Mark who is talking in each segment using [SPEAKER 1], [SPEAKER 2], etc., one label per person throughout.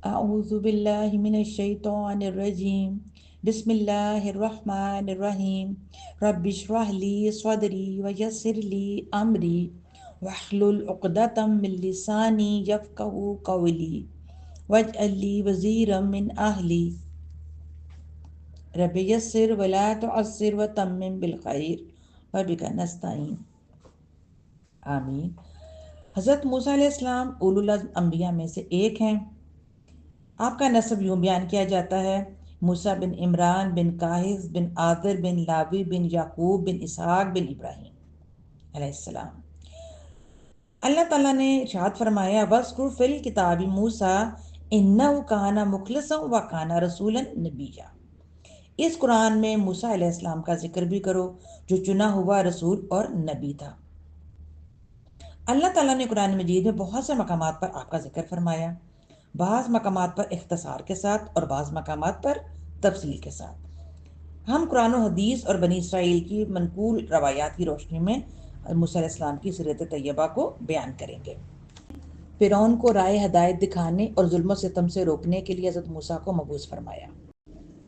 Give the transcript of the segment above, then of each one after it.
[SPEAKER 1] اعوذ باللہ من الشیطان الرجیم بسم اللہ الرحمن الرحیم رب اشرح لی صدری ویسر لی امری واحلل عقدۃ من لسانی یفقہوا قولی واجعل لی وزیرا من اہلی رب یسر ولا تعسر وتمم بالخیر وبک نستعین آمین۔ حضرت موسیٰ علیہ السلام اولو العزم انبیاء میں سے ایک ہیں۔ آپ کا نسب یوں بیان کیا جاتا ہے: موسیٰ بن عمران بن کاہز بن آذر بن لاوی بن یعقوب بن اسحاق بن ابراہیم علیہ السلام۔ اللہ تعالیٰ نے ارشاد فرمایا: وَاذْكُرْ فِي الْكِتَابِ مُوسَىٰ إِنَّهُ كَانَ مُخْلَصًا وَكَانَ رَسُولًا نَبِيًّا۔ اس قرآن میں موسیٰ علیہ السلام کا ذکر بھی کرو جو چنا ہوا رسول اور نبی تھا۔ اللہ تعالیٰ نے قرآن مجید میں بہت سے مقامات پر آپ کا ذکر فرمایا، بعض مقامات پر اختصار کے ساتھ اور بعض مقامات پر تفصیل کے ساتھ۔ ہم قرآن و حدیث اور بنی اسرائیل کی منقول روایات کی روشنی میں موسیٰ علیہ السلام کی سیرت طیبہ کو بیان کریں گے۔ فرعون کو راہ ہدایت دکھانے اور ظلم و ستم سے روکنے کے لیے حضرت موسیٰ کو مبعوث فرمایا۔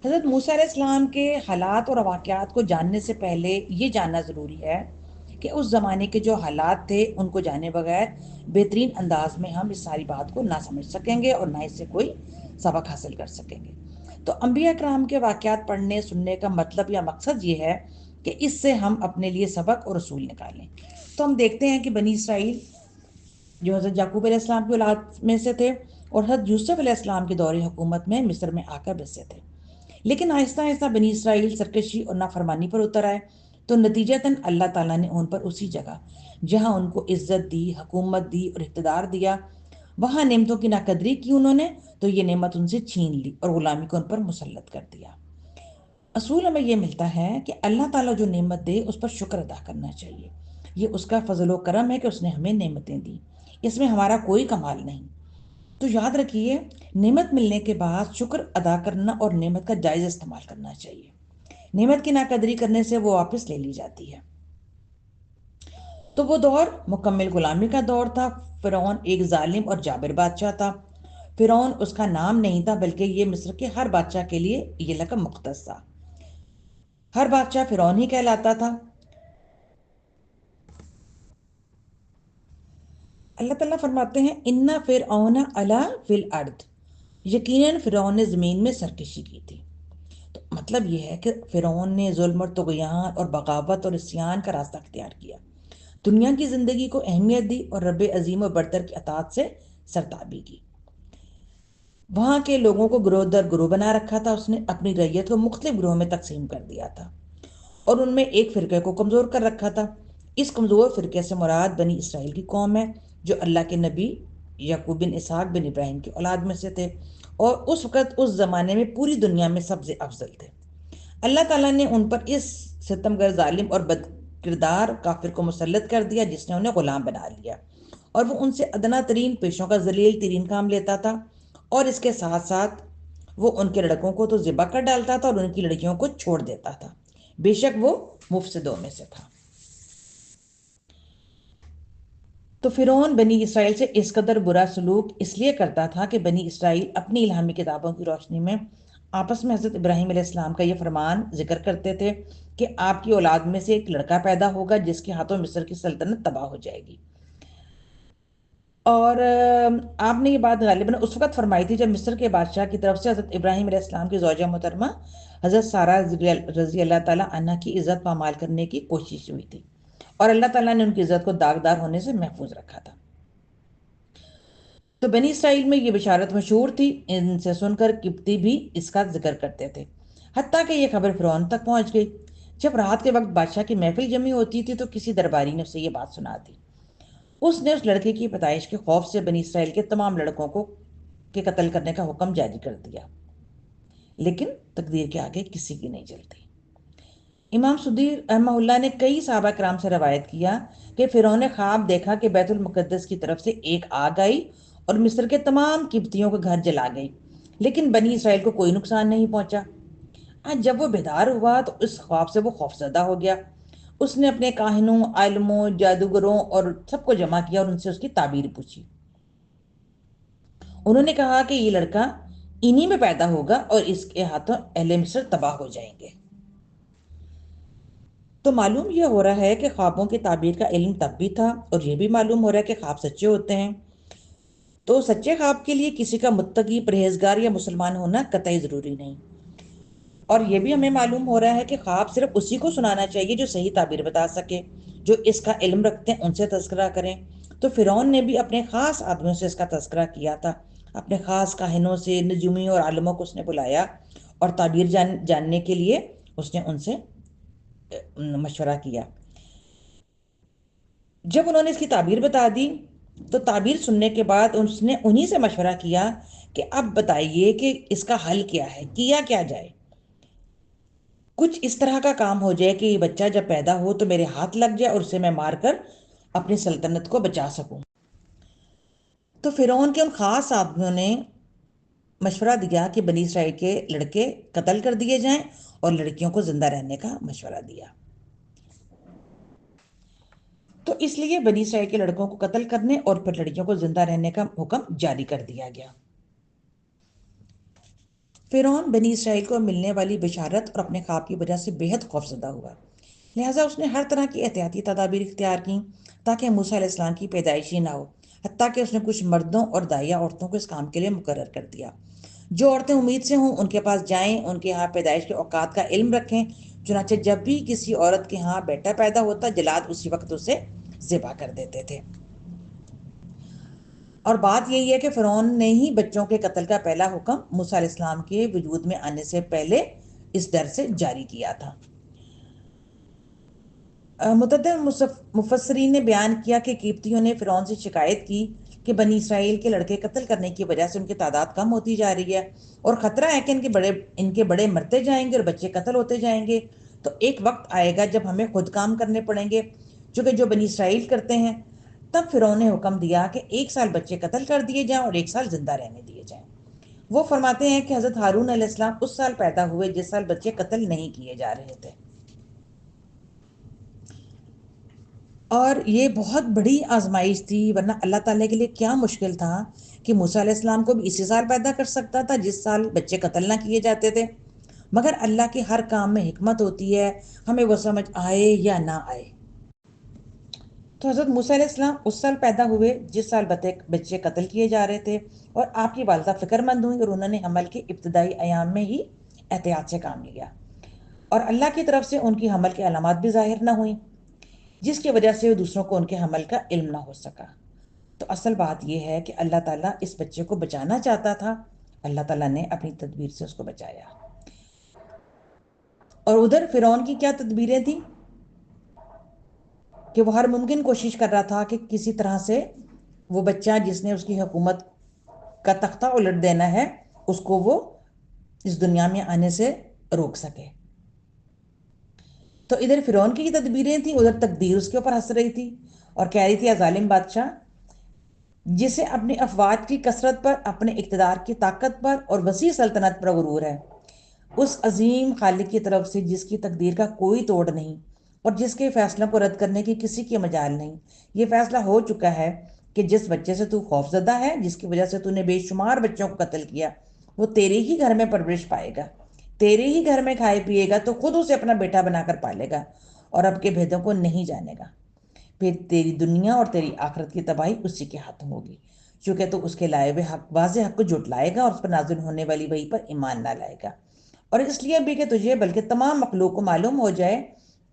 [SPEAKER 1] حضرت موسیٰ علیہ السلام کے حالات اور واقعات کو جاننے سے پہلے یہ جاننا ضروری ہے کہ اس زمانے کے جو حالات تھے ان کو جانے بغیر بہترین انداز میں ہم اس ساری بات کو نہ سمجھ سکیں گے اور نہ اس سے کوئی سبق حاصل کر سکیں گے۔ تو انبیاء کرام کے واقعات پڑھنے سننے کا مطلب یا مقصد یہ ہے کہ اس سے ہم اپنے لیے سبق اور اصول نکالیں۔ تو ہم دیکھتے ہیں کہ بنی اسرائیل جو حضرت یعقوب علیہ السلام کی اولاد میں سے تھے اور حضرت یوسف علیہ السلام کے دور حکومت میں مصر میں آ کر بسے تھے، لیکن آہستہ آہستہ بنی اسرائیل سرکشی اور نافرمانی پر اتر آئے، تو نتیجتاً اللہ تعالیٰ نے ان پر اسی جگہ جہاں ان کو عزت دی، حکومت دی اور اقتدار دیا، وہاں نعمتوں کی ناقدری کی انہوں نے، تو یہ نعمت ان سے چھین لی اور غلامی کو ان پر مسلط کر دیا۔ اصول ہمیں یہ ملتا ہے کہ اللہ تعالیٰ جو نعمت دے اس پر شکر ادا کرنا چاہیے۔ یہ اس کا فضل و کرم ہے کہ اس نے ہمیں نعمتیں دی، اس میں ہمارا کوئی کمال نہیں۔ تو یاد رکھیے، نعمت ملنے کے بعد شکر ادا کرنا اور نعمت کا جائز استعمال کرنا چاہیے۔ نعمت کی ناقدری کرنے سے وہ واپس لے لی جاتی ہے۔ تو وہ دور مکمل غلامی کا دور تھا۔ فرعون ایک ظالم اور جابر بادشاہ تھا۔ فرعون اس کا نام نہیں تھا، بلکہ یہ مصر کے ہر بادشاہ کے لیے یہ لقب مختص تھا۔ ہر بادشاہ فرعون ہی کہلاتا تھا۔ اللہ تعالیٰ فرماتے ہیں: اِنَّ فِرْعَوْنَ عَلَا فِی الْأَرْضِ، یقیناً فرعون نے زمین میں سرکشی کی تھی۔ تو مطلب یہ ہے کہ فرعون نے ظلم اور طغیان اور بغاوت اور عصیان کا راستہ اختیار کیا، دنیا کی زندگی کو اہمیت دی اور رب عظیم و برتر کی اطاعت سے سرتابی کی۔ وہاں کے لوگوں کو گروہ در گروہ بنا رکھا تھا، اس نے اپنی رعیت کو مختلف گروہوں میں تقسیم کر دیا تھا اور ان میں ایک فرقے کو کمزور کر رکھا تھا۔ اس کمزور فرقے سے مراد بنی اسرائیل کی قوم ہے، جو اللہ کے نبی یعقوب بن اسحاق بن ابراہیم کی اولاد میں سے تھے اور اس وقت اس زمانے میں پوری دنیا میں سب سے افضل تھے۔ اللہ تعالیٰ نے ان پر اس ستمگر ظالم اور بد کردار کافر کو مسلط کر دیا، جس نے انہیں غلام بنا لیا اور وہ ان سے ادنا ترین پیشوں کا ذلیل ترین کام لیتا تھا، اور اس کے ساتھ ساتھ وہ ان کے لڑکوں کو تو ذبح کر ڈالتا تھا اور ان کی لڑکیوں کو چھوڑ دیتا تھا، بے شک وہ مفسدوں میں سے تھا۔ تو فرعون بنی اسرائیل سے اس قدر برا سلوک اس لیے کرتا تھا کہ بنی اسرائیل اپنی الہامی کتابوں کی روشنی میں آپس میں حضرت ابراہیم علیہ السلام کا یہ فرمان ذکر کرتے تھے کہ آپ کی اولاد میں سے ایک لڑکا پیدا ہوگا جس کے ہاتھوں مصر کی سلطنت تباہ ہو جائے گی۔ اور آپ نے یہ بات غالباً اس وقت فرمائی تھی جب مصر کے بادشاہ کی طرف سے حضرت ابراہیم علیہ السلام کی زوجہ محترمہ حضرت سارہ رضی اللہ تعالیٰ عنہ کی عزت پامال کرنے کی کوشش ہوئی تھی، اور اللہ تعالیٰ نے ان کی عزت کو داغدار ہونے سے محفوظ رکھا تھا۔ تو بنی اسرائیل میں یہ بشارت مشہور تھی، ان سے سن کر قبطی بھی اس کا ذکر کرتے تھے، حتیٰ کہ یہ خبر فرعون تک پہنچ گئی۔ جب رات کے وقت بادشاہ کی محفل جمی ہوتی تھی تو کسی درباری نے اسے یہ بات سنا دی۔ اس نے اس لڑکے کی پیدائش کے خوف سے بنی اسرائیل کے تمام لڑکوں کو کے قتل کرنے کا حکم جاری کر دیا، لیکن تقدیر کے آگے کسی کی نہیں چلتی۔ امام سدی رحمہ اللہ نے کئی صحابہ کرام سے روایت کیا کہ فرعون نے خواب دیکھا کہ بیت المقدس کی طرف سے ایک آگ آئی اور مصر کے تمام قبطیوں کے گھر جلا گئی، لیکن بنی اسرائیل کو کوئی نقصان نہیں پہنچا۔ جب وہ بیدار ہوا تو اس خواب سے وہ خوفزدہ ہو گیا۔ اس نے اپنے کاہنوں، عالموں، جادوگروں اور سب کو جمع کیا اور ان سے اس کی تعبیر پوچھی۔ انہوں نے کہا کہ یہ لڑکا انہی میں پیدا ہوگا اور اس کے ہاتھوں اہل مصر تباہ ہو جائیں گے۔ تو معلوم یہ ہو رہا ہے کہ خوابوں کی تعبیر کا علم تب بھی تھا، اور یہ بھی معلوم ہو رہا ہے کہ خواب سچے ہوتے ہیں۔ تو سچے خواب کے لیے کسی کا متقی، پرہیزگار یا مسلمان ہونا قطعی ضروری نہیں۔ اور یہ بھی ہمیں معلوم ہو رہا ہے کہ خواب صرف اسی کو سنانا چاہیے جو صحیح تعبیر بتا سکے، جو اس کا علم رکھتے ہیں ان سے تذکرہ کریں۔ تو فرعون نے بھی اپنے خاص آدمیوں سے اس کا تذکرہ کیا تھا، اپنے خاص کاہنوں سے، نجومیوں اور عالموں کو اس نے بلایا، اور تعبیر جاننے کے لیے اس نے ان سے مشورہ کیا۔ جب انہوں نے اس کی تعبیر بتا دی تو تعبیر سننے کے بعد اس نے انہی سے مشورہ کیا کہ اب بتائیے کہ اس کا حل کیا ہے، کیا کیا جائے۔ کچھ اس طرح کا کام ہو جائے کہ یہ بچہ جب پیدا ہو تو میرے ہاتھ لگ جائے اور اسے میں مار کر اپنی سلطنت کو بچا سکوں۔ تو فرعون کے ان خاص آدمیوں نے مشورہ دیا کہ بنی اسرائیل کے لڑکے قتل کر دیے جائیں، اور لڑکیوں کو زندہ رہنے کا مشورہ دیا۔ تو اس لیے بنی اسرائیل کے لڑکوں کو قتل کرنے اور پھر لڑکیوں کو زندہ رہنے کا حکم جاری کر دیا گیا۔ فرعون بنی اسرائیل کو ملنے والی بشارت اور اپنے خواب کی وجہ سے بے حد خوفزدہ ہوا، لہٰذا اس نے ہر طرح کی احتیاطی تدابیر اختیار کی تاکہ موسیٰ علیہ السلام کی پیدائشی نہ ہو، حتیٰ کہ اس نے کچھ مردوں اور داعیہ عورتوں کو اس کام کے لیے مقرر کر دیا۔ جو عورتیں امید سے ہوں ان کے پاس جائیں، ان کے ہاں پیدائش کے اوقات کا علم رکھیں۔ چنانچہ جب بھی کسی عورت کے ہاں بیٹا پیدا ہوتا، جلاد اسی وقت اسے ذبح کر دیتے تھے۔ اور بات یہی ہے کہ فرعون نے ہی بچوں کے قتل کا پہلا حکم موسیٰ علیہ السلام کے وجود میں آنے سے پہلے اس ڈر سے جاری کیا تھا۔ متعدد مفسرین نے بیان کیا کہ قبطیوں نے فرعون سے شکایت کی کہ بنی اسرائیل کے لڑکے قتل کرنے کی وجہ سے ان کی تعداد کم ہوتی جا رہی ہے، اور خطرہ ہے کہ ان کے بڑے مرتے جائیں گے اور بچے قتل ہوتے جائیں گے۔ تو ایک وقت آئے گا جب ہمیں خود کام کرنے پڑیں گے، چونکہ جو بنی اسرائیل کرتے ہیں۔ تب فرعون نے حکم دیا کہ 1 سال بچے قتل کر دیے جائیں اور 1 سال زندہ رہنے دیے جائیں۔ وہ فرماتے ہیں کہ حضرت ہارون علیہ السلام اس سال پیدا ہوئے جس سال بچے قتل نہیں کیے جا رہے تھے۔ اور یہ بہت بڑی آزمائش تھی، ورنہ اللہ تعالیٰ کے لیے کیا مشکل تھا کہ موسیٰ علیہ السلام کو بھی اسی سال پیدا کر سکتا تھا جس سال بچے قتل نہ کیے جاتے تھے۔ مگر اللہ کے ہر کام میں حکمت ہوتی ہے، ہمیں وہ سمجھ آئے یا نہ آئے۔ تو حضرت موسیٰ علیہ السلام اس سال پیدا ہوئے جس سال بچے قتل کیے جا رہے تھے، اور آپ کی والدہ فکر مند ہوئی اور انہوں نے حمل کے ابتدائی ایام میں ہی احتیاط سے کام لیا، اور اللہ کی طرف سے ان کی حمل کی علامات بھی ظاہر نہ ہوئیں، جس کی وجہ سے دوسروں کو ان کے حمل کا علم نہ ہو سکا۔ تو اصل بات یہ ہے کہ اللہ تعالیٰ اس بچے کو بچانا چاہتا تھا، اللہ تعالیٰ نے اپنی تدبیر سے اس کو بچایا۔ اور ادھر فرعون کی کیا تدبیریں تھیں کہ وہ ہر ممکن کوشش کر رہا تھا کہ کسی طرح سے وہ بچہ جس نے اس کی حکومت کا تختہ الٹ دینا ہے، اس کو وہ اس دنیا میں آنے سے روک سکے۔ تو ادھر فرعون کی تدبیریں تھیں، ادھر تقدیر اس کے اوپر ہنس رہی تھی اور کہہ رہی تھی ظالم بادشاہ جسے اپنی افواج کی کثرت پر، اپنے اقتدار کی طاقت پر اور وسیع سلطنت پر غرور ہے، اس عظیم خالق کی طرف سے جس کی تقدیر کا کوئی توڑ نہیں اور جس کے فیصلوں کو رد کرنے کی کسی کی مجال نہیں، یہ فیصلہ ہو چکا ہے کہ جس بچے سے تو خوف زدہ ہے، جس کی وجہ سے تو نے بے شمار بچوں کو قتل کیا، وہ تیرے ہی گھر میں پرورش پائے گا، تیرے ہی گھر میں کھائے پیے گا، تو خود اسے اپنا بیٹا بنا کر پالے گا اور اب کے بھیدوں کو نہیں جانے گا۔ پھر تیری دنیا اور تیری آخرت کی تباہی اسی کے ہاتھوں ہوگی، چونکہ تو اس کے لائے ہوئے حق، واضح حق کو جھٹلائے گا اور اس پر نازل ہونے والی وحی پر ایمان نہ لائے گا۔ اور اس لیے بھی کہ تجھے بلکہ تمام مخلوق کو معلوم ہو جائے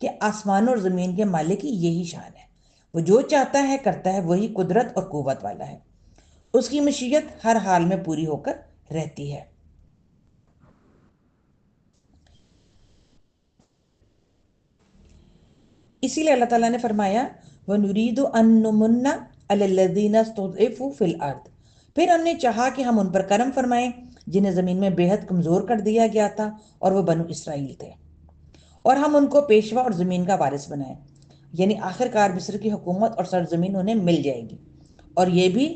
[SPEAKER 1] کہ آسمان اور زمین کے مالک کی یہی شان ہے، وہ جو چاہتا ہے کرتا ہے، وہی قدرت اور قوت والا ہے، اس کی مشیت ہر حال میں پوری ہو کر رہتی ہے۔ اسی لیے اللہ تعالیٰ نے فرمایا وَنُرِيدُ أَن نُمُنَّ عَلَى الَّذِينَ اسْتُضْعِفُوا فِي الْأَرْضِ، پھر ہم نے چاہا کہ ہم ان پر کرم فرمائیں جنہیں زمین میں بے حد کمزور کر دیا گیا تھا، اور وہ بنو اسرائیل تھے، اور ہم ان کو پیشوا اور زمین کا وارث بنائیں، یعنی آخر کار مصر کی حکومت اور سرزمین انہیں مل جائے گی، اور یہ بھی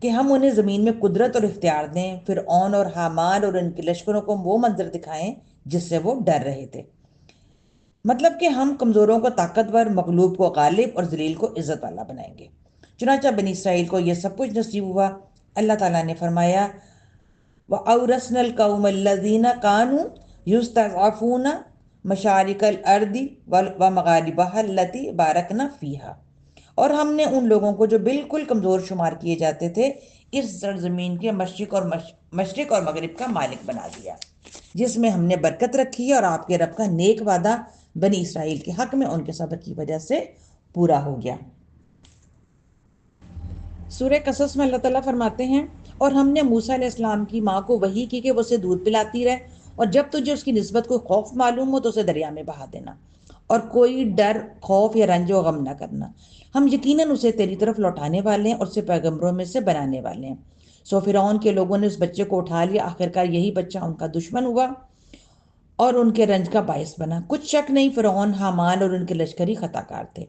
[SPEAKER 1] کہ ہم انہیں زمین میں قدرت اور اختیار دیں، فرعون اور حامان اور ان کے لشکروں کو وہ منظر دکھائیں جس سے وہ ڈر رہے تھے، مطلب کہ ہم کمزوروں کو طاقتور، مغلوب کو غالب اور ذلیل کو عزت والا بنائیں گے۔ چنانچہ بنی اسرائیل کو یہ سب کچھ نصیب ہوا، اللہ تعالیٰ نے فرمایا وَأَوْرَثْنَا الْقَوْمَ الَّذِينَ كَانُوا يُسْتَضْعَفُونَ مَشَارِقَ الْأَرْضِ وَمَغَارِبَهَا الَّتِي بَارَكْنَا فِيهَا، اور ہم نے ان لوگوں کو جو بالکل کمزور شمار کیے جاتے تھے اس سرزمین کے مشرق اور مغرب کا مالک بنا دیا، جس میں ہم نے برکت رکھی ہے، اور آپ کے رب کا نیک وعدہ بنی اسرائیل کے حق میں ان کے صبر کی وجہ سے پورا ہو گیا۔ سورہ قصص میں اللہ تعالیٰ فرماتے ہیں اور ہم نے موسیٰ علیہ السلام کی ماں کو وحی کی کہ وہ اسے دودھ پلاتی رہے، اور جب تجھے اس کی نسبت کوئی خوف معلوم ہو تو اسے دریا میں بہا دینا، اور کوئی ڈر، خوف یا رنج و غم نہ کرنا، ہم یقیناً اسے تیری طرف لوٹانے والے ہیں اور اسے پیغمبروں میں سے بنانے والے ہیں۔ سو فرعون کے لوگوں نے اس بچے کو اٹھا لیا، آخرکار یہی بچہ ان کا دشمن ہوا اور ان کے رنج کا باعث بنا۔ کچھ شک نہیں فرعون، حامان اور ان کے لشکری خطا کار تھے۔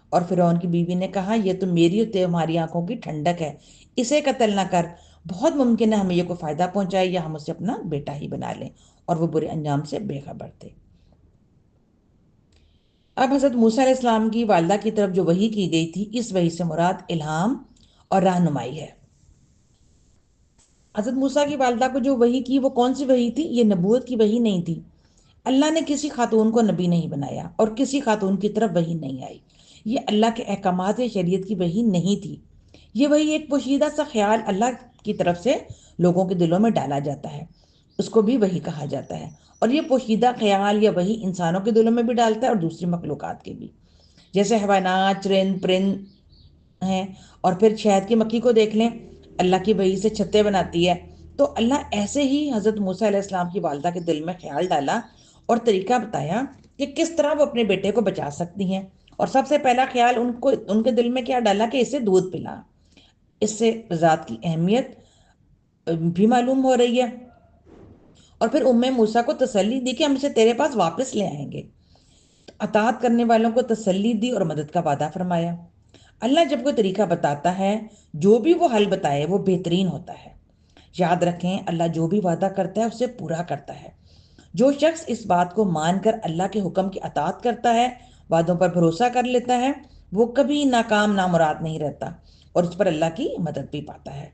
[SPEAKER 1] اور فرعون کی بیوی نے کہا یہ تو میری اور تمہاری آنکھوں کی ٹھنڈک ہے، اسے قتل نہ کر، بہت ممکن ہے ہمیں یہ کوئی فائدہ پہنچائے یا ہم اسے اپنا بیٹا ہی بنا لیں۔ اور وہ برے انجام سے بے خبر تھے۔ اب حضرت موسیٰ علیہ السلام کی والدہ کی طرف جو وحی کی گئی تھی، اس وحی سے مراد الہام اور رہنمائی ہے۔ حضرت موسیٰ کی والدہ کو جو وحی کی وہ کون سی وحی تھی؟ یہ نبوت کی وحی نہیں تھی۔ اللہ نے کسی خاتون کو نبی نہیں بنایا اور کسی خاتون کی طرف وحی نہیں آئی۔ یہ اللہ کے احکامات یا شریعت کی وحی نہیں تھی۔ یہ وحی ایک پوشیدہ سا خیال اللہ کی طرف سے لوگوں کے دلوں میں ڈالا جاتا ہے، اس کو بھی وحی کہا جاتا ہے۔ اور یہ پوشیدہ خیال یا وحی انسانوں کے دلوں میں بھی ڈالتا ہے اور دوسری مخلوقات کے بھی، جیسے حیوانات، چرند پرند ہیں۔ اور پھر شہد کی مکھی کو دیکھ لیں، اللہ کی وحی سے چھتے بناتی ہے۔ تو اللہ ایسے ہی حضرت موسیٰ علیہ السلام کی والدہ کے دل میں خیال ڈالا اور طریقہ بتایا کہ کس طرح وہ اپنے بیٹے کو بچا سکتی ہیں۔ اور سب سے پہلا خیال ان کے دل میں کیا ڈالا کہ اسے دودھ پلا۔ اس سے ذات کی اہمیت بھی معلوم ہو رہی ہے۔ اور پھر موسیٰ کو تسلی دی کہ ہم اسے تیرے پاس واپس لے آئیں گے۔ اطاعت کرنے والوں کو تسلی دی اور مدد کا وعدہ فرمایا۔ اللہ جب کوئی طریقہ بتاتا ہے، جو بھی وہ حل بتائے وہ بہترین ہوتا ہے۔ یاد رکھیں اللہ جو بھی وعدہ کرتا ہے اسے پورا کرتا ہے۔ جو شخص اس بات کو مان کر اللہ کے حکم کی اطاعت کرتا ہے، وعدوں پر بھروسہ کر لیتا ہے، وہ کبھی ناکام نامراد نہیں رہتا اور اس پر اللہ کی مدد بھی پاتا ہے۔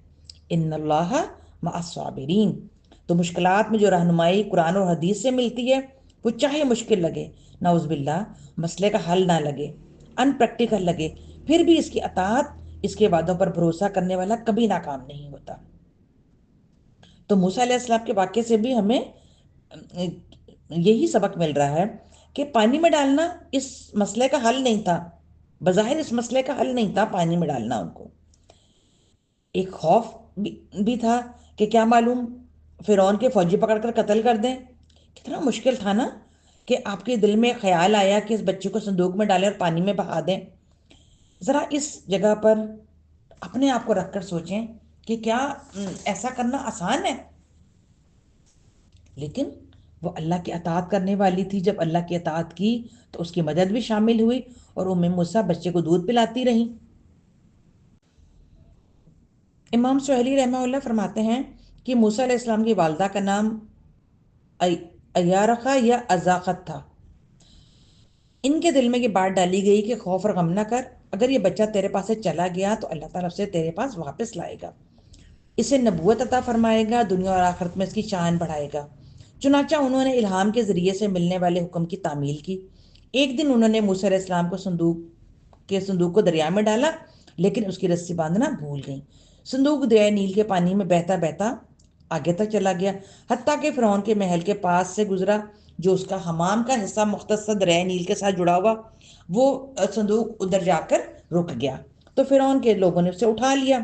[SPEAKER 1] ان اللہ مع الصابرین۔ تو مشکلات میں جو رہنمائی قرآن اور حدیث سے ملتی ہے، وہ چاہے مشکل لگے، نعوذ باللہ مسئلے کا حل نہ لگے، ان پریکٹیکل لگے، پھر بھی اس کی اطاعت، اس کے وعدوں پر بھروسہ کرنے والا کبھی ناکام نہیں ہوتا۔ تو موسیٰ علیہ السلام کے واقعے سے بھی ہمیں یہی سبق مل رہا ہے کہ پانی میں ڈالنا اس مسئلے کا حل نہیں تھا، بظاہر اس مسئلے کا حل نہیں تھا پانی میں ڈالنا ان کو۔ ایک خوف بھی تھا کہ کیا معلوم فرعون کے فوجی پکڑ کر قتل کر دیں۔ کتنا مشکل تھا نا کہ آپ کے دل میں خیال آیا کہ اس بچے کو صندوق میں ڈالیں اور پانی میں بہا دیں۔ ذرا اس جگہ پر اپنے آپ کو رکھ کر سوچیں کہ کیا ایسا کرنا آسان ہے؟ لیکن وہ اللہ کی اطاعت کرنے والی تھی، جب اللہ کی اطاعت کی تو اس کی مدد بھی شامل ہوئی اور موسیٰ بچے کو دودھ پلاتی رہیں۔ امام سہیلی رحمہ اللہ فرماتے ہیں کہ موسیٰ علیہ السلام کی والدہ کا نام ایارخا یا ازاخت تھا۔ ان کے دل میں یہ بات ڈالی گئی کہ خوف اور غم نہ کر، اگر یہ بچہ تیرے پاس سے چلا گیا تو اللہ تعالیٰ اسے تیرے پاس واپس لائے گا، اسے نبوت عطا فرمائے گا، دنیا اور آخرت میں اس کی شان بڑھائے گا۔ چنانچہ انہوں نے الہام کے ذریعے سے ملنے والے حکم کی تعمیل کی۔ ایک دن انہوں نے موسیٰ علیہ السلام کو صندوق کو دریا میں ڈالا، لیکن اس کی رسی باندھنا بھول گئیں۔ صندوق دریائے نیل کے پانی میں بہتا بہتا آگے تک چلا گیا، حتیٰ کہ فرعون کے محل کے پاس سے گزرا، جو اس کا حمام کا حصہ مختص دریائے نیل کے ساتھ جڑا ہوا۔ وہ صندوق ادھر جا کر رک گیا تو فرعون کے لوگوں نے اسے اٹھا لیا۔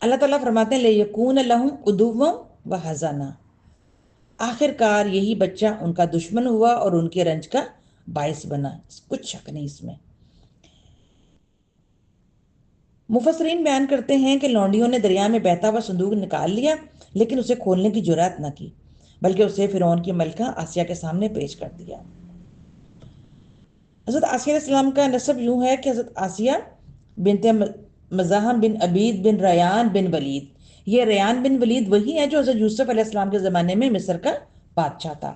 [SPEAKER 1] اللہ تعالیٰ فرماتے ہیں لِيَكُونَ لَهُمْ عُدُوًّا وَحَزَنًا، آخر کار یہی بچہ ان کا دشمن ہوا اور ان کے رنج کا باعث بنا، کچھ شک نہیں اس میں۔ مفسرین بیان کرتے ہیں کہ لونڈیوں نے دریا میں بہتا ہوا صندوق نکال لیا، لیکن اسے کھولنے کی جرات نہ کی، بلکہ اسے فرعون کی ملکہ آسیہ کے سامنے پیش کر دیا۔ حضرت آسیہ علیہ السلام کا نسب یوں ہے کہ حضرت آسیہ بنت مزاحم بن عبید بن ریان بن ولید، یہ ریان بن ولید وہی ہے جو حضرت یوسف علیہ السلام کے زمانے میں مصر کا بادشاہ تھا۔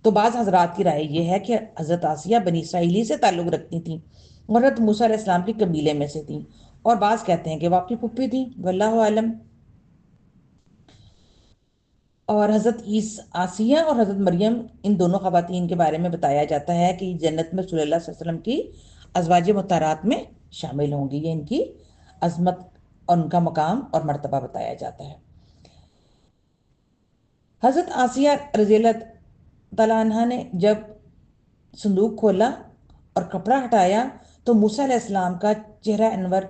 [SPEAKER 1] تو بعض حضرات کی رائے یہ ہے کہ حضرت آسیہ بنی اسرائیلی سے تعلق رکھتی تھیں اور حضرت موسیٰ علیہ السلام کے قبیلے میں سے تھیں، اور بعض کہتے ہیں کہ وہ آپ کی پھپھی تھی، واللہ عالم۔ اور حضرت آسیہ اور حضرت مریم، ان دونوں خواتین کے بارے میں بتایا جاتا ہے کہ جنت میں رسول اللہ صلی اللہ علیہ وسلم کی ازواج مطہرات میں شامل ہوں گی۔ یہ ان کی عظمت اور ان کا مقام اور مرتبہ بتایا جاتا ہے۔ حضرت آسیہ رضی اللہ تعالیٰ عنہ نے جب صندوق کھولا اور کپڑا ہٹایا تو موسیٰ علیہ السلام کا چہرہ انور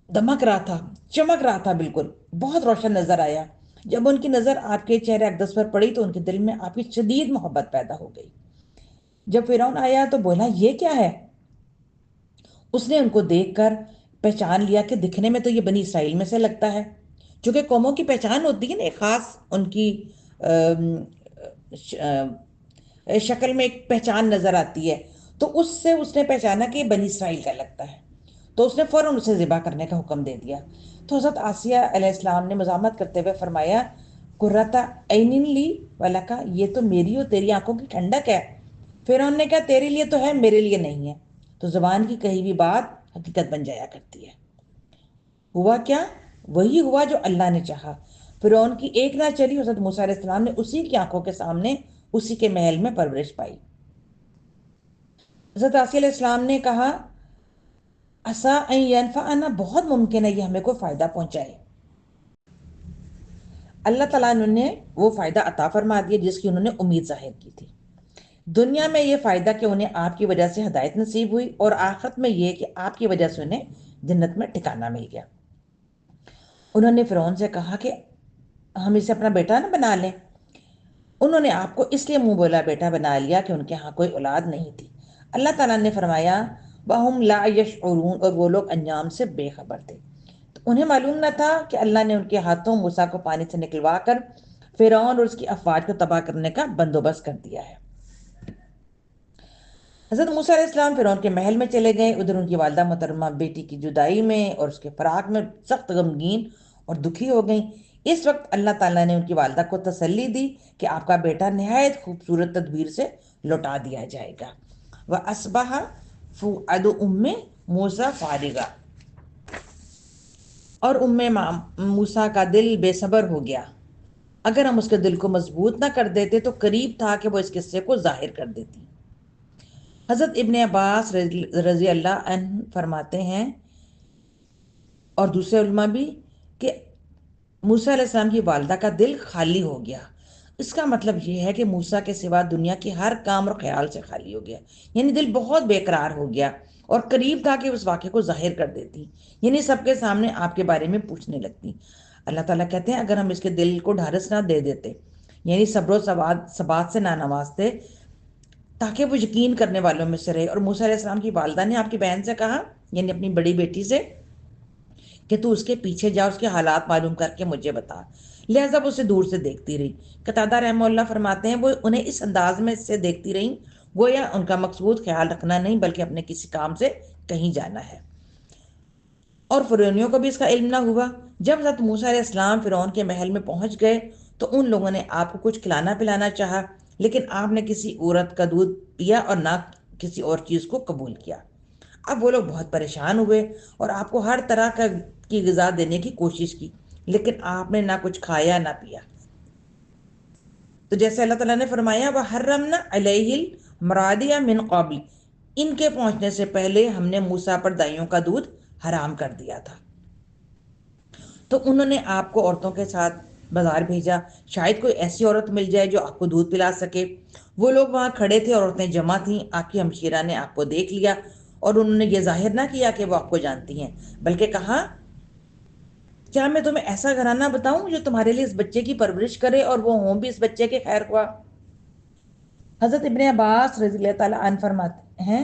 [SPEAKER 1] دمک رہا تھا، چمک رہا تھا، بالکل بہت روشن نظر آیا۔ جب ان کی نظر آپ کے چہرے اقدس پر پڑی تو ان کے دل میں آپ کی شدید محبت پیدا ہو گئی۔ جب فرعون آیا تو بولا، یہ کیا ہے؟ اس نے ان کو دیکھ کر پہچان لیا کہ دکھنے میں تو یہ بنی اسرائیل میں سے لگتا ہے۔ چونکہ قوموں کی پہچان ہوتی ہے نا، ایک خاص ان کی شکل میں ایک پہچان نظر آتی ہے، تو اس سے اس نے پہچانا کہ یہ بنی اسرائیل کا لگتا ہے، تو اس نے فوراً اسے ذبح کرنے کا حکم دے دیا۔ تو حضرت آسیہ علیہ السلام نے مزاحمت کرتے ہوئے فرمایا، قرۃ عین لی ولک، یہ تو میری اور تیری آنکھوں کی ٹھنڈک ہے۔ فرعون نے کہا، تیرے لیے تو ہے، میرے لیے نہیں ہے۔ تو زبان کی کہی ہوئی بات حقیقت بن جایا کرتی ہے۔ ہوا کیا؟ وہی ہوا جو اللہ نے چاہا۔ فرعون کی ایک نہ چلی، حضرت موسیٰ علیہ السلام نے اسی کی آنکھوں کے سامنے اسی کے محل میں پرورش پائی۔ حضرت آسیہ علیہ السلام نے کہا، عسیٰ ان ینفعنا، بہت ممکن ہے یہ ہمیں کوئی فائدہ پہنچائے۔ اللہ تعالیٰ نے وہ فائدہ عطا فرما دیا جس کی انہوں نے امید ظاہر کی تھی۔ دنیا میں یہ فائدہ کہ انہیں آپ کی وجہ سے ہدایت نصیب ہوئی، اور آخرت میں یہ کہ آپ کی وجہ سے انہیں جنت میں ٹھکانہ مل گیا۔ انہوں نے فرعون سے کہا کہ ہم اسے اپنا بیٹا نہ بنا لیں۔ انہوں نے آپ کو اس لیے منہ بولا بیٹا بنا لیا کہ ان کے ہاں کوئی اولاد نہیں تھی۔ اللہ تعالیٰ نے فرمایا، وَهُمْ لَا يَشْعُرُونَ، اور وہ لوگ انجام سے بے خبر تھے۔ تو انہیں معلوم نہ تھا کہ اللہ نے ان کے ہاتھوں موسیٰ کو پانی سے نکلوا کر فرعون اور اس کی افواج کو تباہ کرنے کا بندوبست کر دیا ہے۔ حضرت موسیٰ علیہ السلام فرعون کے محل میں چلے گئے۔ ادھر ان کی والدہ محترمہ بیٹی کی جدائی میں اور اس کے فراق میں سخت غمگین اور دکھی ہو گئیں۔ اس وقت اللہ تعالیٰ نے ان کی والدہ کو تسلی دی کہ آپ کا بیٹا نہایت خوبصورت تدبیر سے لوٹا دیا جائے گا۔ وَأَصْبَحَ فُؤَادُ أُمِّ مُوسَىٰ فَارِغًا، اور موسیٰ کا دل بے صبر ہو گیا۔ اگر ہم اس کے دل کو مضبوط نہ کر دیتے تو قریب تھا کہ وہ اس قصے کو ظاہر کر دیتی۔ حضرت ابن عباس رضی اللہ عنہ فرماتے ہیں، اور دوسرے علماء بھی، کہ موسیٰ علیہ السلام کی والدہ کا دل خالی ہو گیا۔ اس کا مطلب یہ ہے کہ موسیٰ کے سوا دنیا کی ہر کام اور خیال سے خالی ہو گیا، یعنی دل بہت بے قرار ہو گیا، اور قریب تھا کہ اس واقعے کو ظاہر کر دیتی، یعنی سب کے سامنے آپ کے بارے میں پوچھنے لگتی۔ اللہ تعالیٰ کہتے ہیں، اگر ہم اس کے دل کو ڈھارس نہ دے دیتے، یعنی صبر و ثبات سے نہ نوازتے، تاکہ وہ یقین کرنے والوں میں سے رہے۔ اور موسیٰ علیہ السلام کی والدہ نے آپ کی بہن سے کہا، یعنی اپنی بڑی بیٹی سے، کہ تو اس کے پیچھے جا، اس کے حالات معلوم کر کے مجھے بتا۔ لہذا وہ اسے دور سے دیکھتی رہی۔ قتادہ رحمہ اللہ فرماتے ہیں، وہ انہیں اس انداز میں سے دیکھتی رہیں گویا ان کا مقصود خیال رکھنا نہیں بلکہ اپنے کسی کام سے کہیں جانا ہے۔ اور فرعونیوں کو بھی اس کا علم نہ ہوا۔ جب حضرت موسیٰ علیہ السلام فرعون کے محل میں پہنچ گئے تو ان لوگوں نے آپ کو کچھ کھلانا پلانا چاہا، لیکن آپ نے کسی عورت کا دودھ پیا اور نہ کسی اور چیز کو قبول کیا۔ اب وہ لوگ بہت پریشان ہوئے اور آپ کو ہر طرح کی غذا دینے کی کوشش کی، لیکن آپ نے نہ کچھ کھایا نہ پیا۔ تو جیسے اللہ تعالیٰ نے فرمایا، وَحَرَّمْنَا عَلَيْهِ الْمَرَادِعَ مِنْ قَبْلِ، ان کے پہنچنے سے پہلے ہم نے موسیٰ پر دائیوں کا دودھ حرام کر دیا تھا۔ تو انہوں نے آپ کو عورتوں کے ساتھ بازار بھیجا، شاید کوئی ایسی عورت مل جائے جو آپ کو دودھ پلا سکے۔ وہ لوگ وہاں کھڑے تھے اور عورتیں جمع تھیں۔ آپ کی ہمشیرہ نے آپ کو دیکھ لیا اور انہوں نے یہ ظاہر نہ کیا کہ وہ آپ کو جانتی ہیں، بلکہ کہا، کیا میں تمہیں ایسا گھرانہ بتاؤں جو تمہارے لیے اس بچے کی پرورش کرے اور وہ ہوں بھی اس بچے کے خیر خواہ۔ حضرت ابن عباس رضی اللہ تعالیٰ عنہ فرماتے ہیں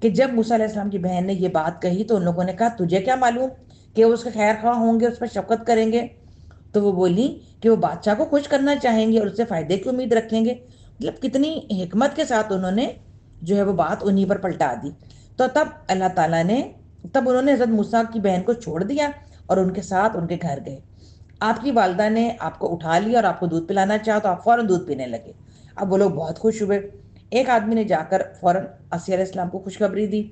[SPEAKER 1] کہ جب موسیٰ علیہ السلام کی بہن نے یہ بات کہی تو ان لوگوں نے کہا، تجھے کیا معلوم کہ وہ اس کے خیر خواہ ہوں گے، اس پر شفقت کریں گے؟ تو وہ بولی کہ وہ بادشاہ کو خوش کرنا چاہیں گے اور اس سے فائدے کی امید رکھیں گے۔ مطلب کتنی حکمت کے ساتھ انہوں نے جو ہے وہ بات انہی پر پلٹا دی۔ تو تب انہوں نے حضرت موسیٰ کی بہن کو چھوڑ دیا اور ان کے ساتھ ان کے گھر گئے۔ آپ کی والدہ نے آپ کو اٹھا لیا اور آپ کو دودھ پلانا چاہا تو آپ فوراً دودھ پینے لگے۔ اب وہ لوگ بہت خوش ہوئے۔ ایک آدمی نے جا کر فوراً آسیہ علیہ السلام کو خوشخبری دی۔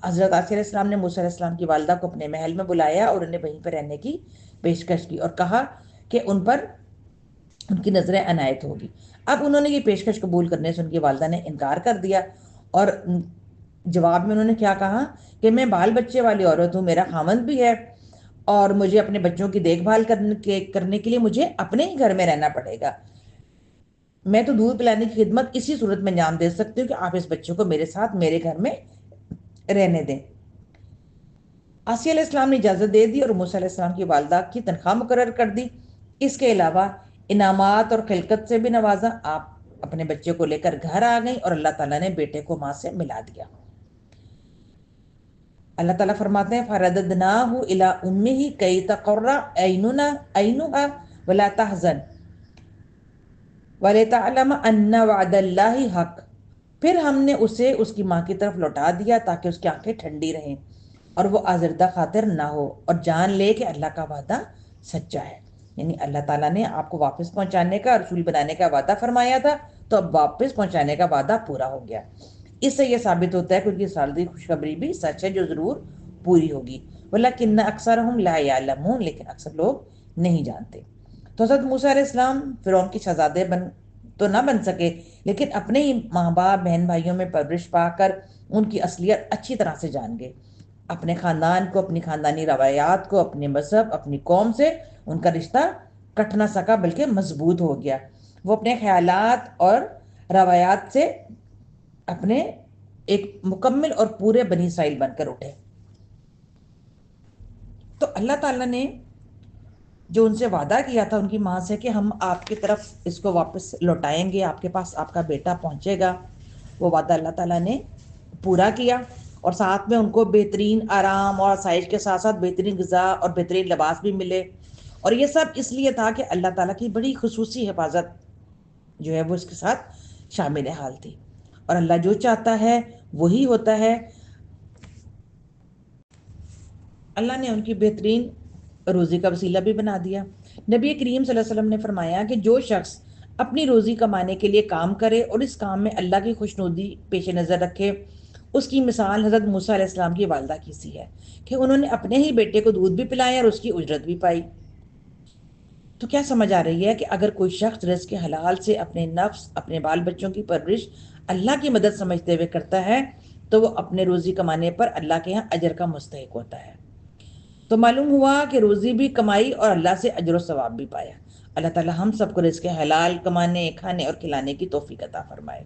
[SPEAKER 1] حضرت آسیہ علیہ السلام نے موسیٰ علیہ السلام کی والدہ کو اپنے محل میں بلایا اور انہیں وہیں پر رہنے کی پیشکش کی اور کہا کہ ان پر ان کی نظریں عنایت ہوگی۔ اب انہوں نے یہ پیشکش قبول کرنے سے ان کی والدہ نے انکار کر دیا، اور جواب میں انہوں نے کیا کہا کہ میں بال بچے والی عورت ہوں، میرا خامند بھی ہے، اور مجھے اپنے بچوں کی دیکھ بھال کرنے کے لیے مجھے اپنے ہی گھر میں رہنا پڑے گا۔ میں تو دودھ پلانے کی خدمت اسی صورت میں انجام دے سکتی ہوں کہ آپ اس بچوں کو میرے ساتھ میرے گھر میں رہنے دیں۔ آسیہ علیہ السلام نے اجازت دے دی اور موسیٰ علیہ السلام کی والدہ کی تنخواہ مقرر کر دی۔ اس کے علاوہ انعامات اور خلقت سے بھی نوازا۔ آپ اپنے بچے کو لے کر گھر آ گئیں اور اللہ تعالیٰ نے بیٹے کو ماں سے ملا دیا۔ اللہ تعالیٰ فرماتے ہیں فَرَدَدْنَاهُ إِلَىٰ أُمِّهِ كَيْ تَقَرَّ عَيْنُهَا وَلَا تَحْزَنَ وَلِتَعْلَمَ أَنَّ وَعْدَ اللَّهِ حَقٌّ، پھر ہم نے اسے اس کی ماں کی طرف لوٹا دیا تاکہ اس کی آنکھیں ٹھنڈی رہیں اور وہ آزردہ خاطر نہ ہو، اور جان لے کہ اللہ کا وعدہ سچا ہے۔ یعنی اللہ تعالیٰ نے آپ کو واپس پہنچانے کا، رسول بنانے کا وعدہ فرمایا تھا، تو اب واپس پہنچانے کا وعدہ پورا ہو گیا۔ اس سے یہ ثابت ہوتا ہے کہ ان کی سالدی خوشخبری بھی سچ ہے جو ضرور پوری ہوگی۔ وَلَكِنَّ أَكْثَرَهُمْ لَا يَعْلَمُونَ، لیکن اکثر لوگ نہیں جانتے۔ تو حضرت موسیٰ علیہ السلام فرعون کے شہزادے تو نہ بن سکے، لیکن اپنے ہی ماں باپ بہن بھائیوں میں پرورش پا کر ان کی اصلیت اچھی طرح سے جان گئے۔ اپنے خاندان کو، اپنی خاندانی روایات کو، اپنے مذہب، اپنی قوم سے ان کا رشتہ کٹ نہ سکا بلکہ مضبوط ہو گیا۔ وہ اپنے خیالات اور روایات سے اپنے ایک مکمل اور پورے بنی اسرائیل بن کر اٹھے۔ تو اللہ تعالیٰ نے جو ان سے وعدہ کیا تھا ان کی ماں سے کہ ہم آپ کی طرف اس کو واپس لوٹائیں گے، آپ کے پاس آپ کا بیٹا پہنچے گا، وہ وعدہ اللہ تعالیٰ نے پورا کیا، اور ساتھ میں ان کو بہترین آرام اور آسائش کے ساتھ ساتھ بہترین غذا اور بہترین لباس بھی ملے۔ اور یہ سب اس لیے تھا کہ اللہ تعالیٰ کی بڑی خصوصی حفاظت جو ہے وہ اس کے ساتھ شامل حال تھی، اور اللہ جو چاہتا ہے وہی ہوتا ہے۔ اللہ نے ان کی بہترین روزی کا وسیلہ بھی بنا دیا۔ نبی کریم صلی اللہ علیہ وسلم نے فرمایا کہ جو شخص اپنی روزی کمانے کے لیے کام کرے اور اس کام میں اللہ کی خوشنودی پیش نظر رکھے، اس کی مثال حضرت موسیٰ علیہ السلام کی والدہ کی سی ہے کہ انہوں نے اپنے ہی بیٹے کو دودھ بھی پلایا اور اس کی اجرت بھی پائی۔ تو کیا سمجھ آ رہی ہے کہ اگر کوئی شخص رزق حلال سے اپنے نفس، اپنے بال بچوں کی پرورش اللہ کی مدد سمجھتے ہوئے کرتا ہے تو وہ اپنے روزی کمانے پر اللہ کے ہاں اجر کا مستحق ہوتا ہے۔ تو معلوم ہوا کہ روزی بھی کمائی اور اللہ سے اجر و ثواب بھی پایا۔ اللہ تعالی ہم سب کو رزق حلال کمانے، کھانے اور کھلانے کی توفیق عطا فرمائے۔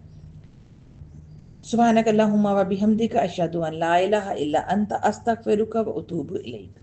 [SPEAKER 1] سبحانک اللہم و بحمدک اشہد ان لا الہ الا انت استغفرک و اتوب الیک۔